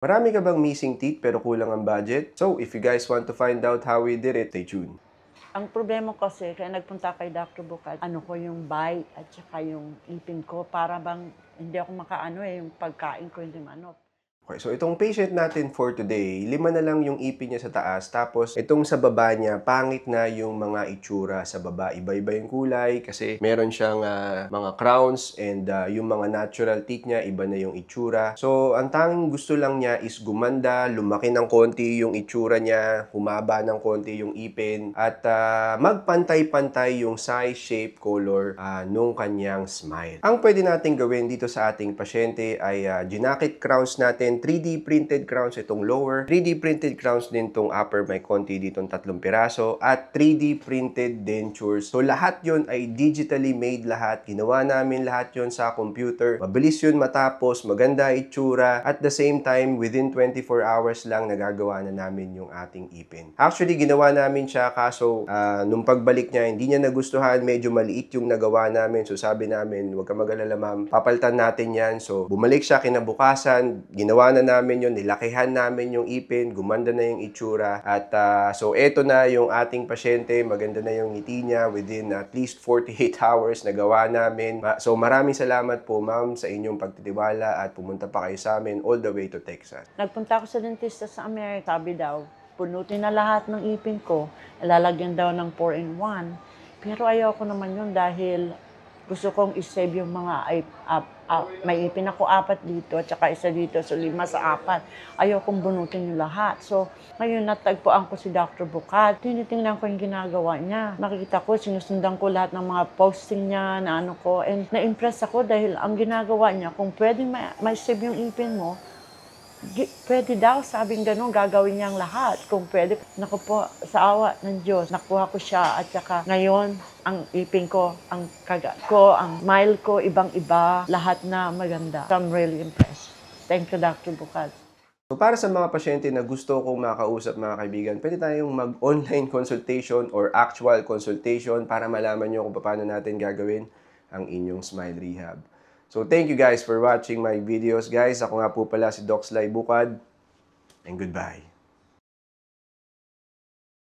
Marami ka bang missing teeth pero kulang ang budget? So, if you guys want to find out how we did it, stay tuned. Ang problema kasi kaya nagpunta kay Dr. Bukal, ano ko yung bite at saka yung ipin ko para bang hindi ako makaano yung pagkain ko hindi manok. Okay, so itong patient natin for today, 5 na lang yung ipin niya sa taas, tapos itong sa baba niya, pangit na yung mga itsura sa baba. Iba-iba yung kulay kasi meron siyang mga crowns and yung mga natural teeth niya, iba na yung itsura. So, ang tanging gusto lang niya is gumanda, lumaki ng konti yung itsura niya, humaba ng konti yung ipin, at magpantay-pantay yung size, shape, color nung kanyang smile. Ang pwede natin gawin dito sa ating pasyente ay ginakit crowns natin, 3D printed crowns itong lower, 3D printed crowns din itong upper, may konti ditong 3 piraso, at 3D printed dentures. So lahat yon ay digitally made lahat. Ginawa namin lahat yon sa computer. Mabilis yun matapos, maganda itsura, at the same time, within 24 hours lang nagagawa na namin yung ating ipin. Actually, ginawa namin siya kaso nung pagbalik niya, hindi niya nagustuhan, medyo maliit yung nagawa namin. So sabi namin, huwag ka mag-alala ma'am, papalitan natin yan. So bumalik siya kinabukasan, ginawa na namin yun, nilakihan namin yung ipin, gumanda na yung itsura, at so eto na yung ating pasyente, maganda na yung ngiti niya within at least 48 hours nagawa namin. So maraming salamat po ma'am sa inyong pagtitiwala at pumunta pa kayo sa amin all the way to Texas. Nagpunta ako sa dentista sa Amerika, sabi daw, punutin na lahat ng ipin ko, lalagyan daw ng 4-in-1. Pero ayoko naman yun dahil gusto kong isave yung mga may ipin ako 4 dito at saka isa dito, so 5 sa 4. Ayokong bunutin yung lahat. So, ngayon natagpuan ko si Dr. Bukal. Tinitingnan ko yung ginagawa niya. Nakikita ko, sinusundan ko lahat ng mga posting niya na ano ko. And na-impress ako dahil ang ginagawa niya, kung pwedeng may save yung ipin mo, pwede daw, sabing gano'n, gagawin niyang lahat. Kung pwede, naku po, sa awa ng Diyos, nakuha ko siya at saka ngayon, ang ipin ko, ang kagat ko, ang smile ko, ibang-iba, lahat na maganda. So I'm really impressed. Thank you, Dr. Bukal. So para sa mga pasyente na gusto kong makausap mga kaibigan, pwede tayong mag-online consultation or actual consultation para malaman nyo kung paano natin gagawin ang inyong smile rehab. So thank you guys for watching my videos guys. Ako nga po pala si Doc Sly Bukad and goodbye.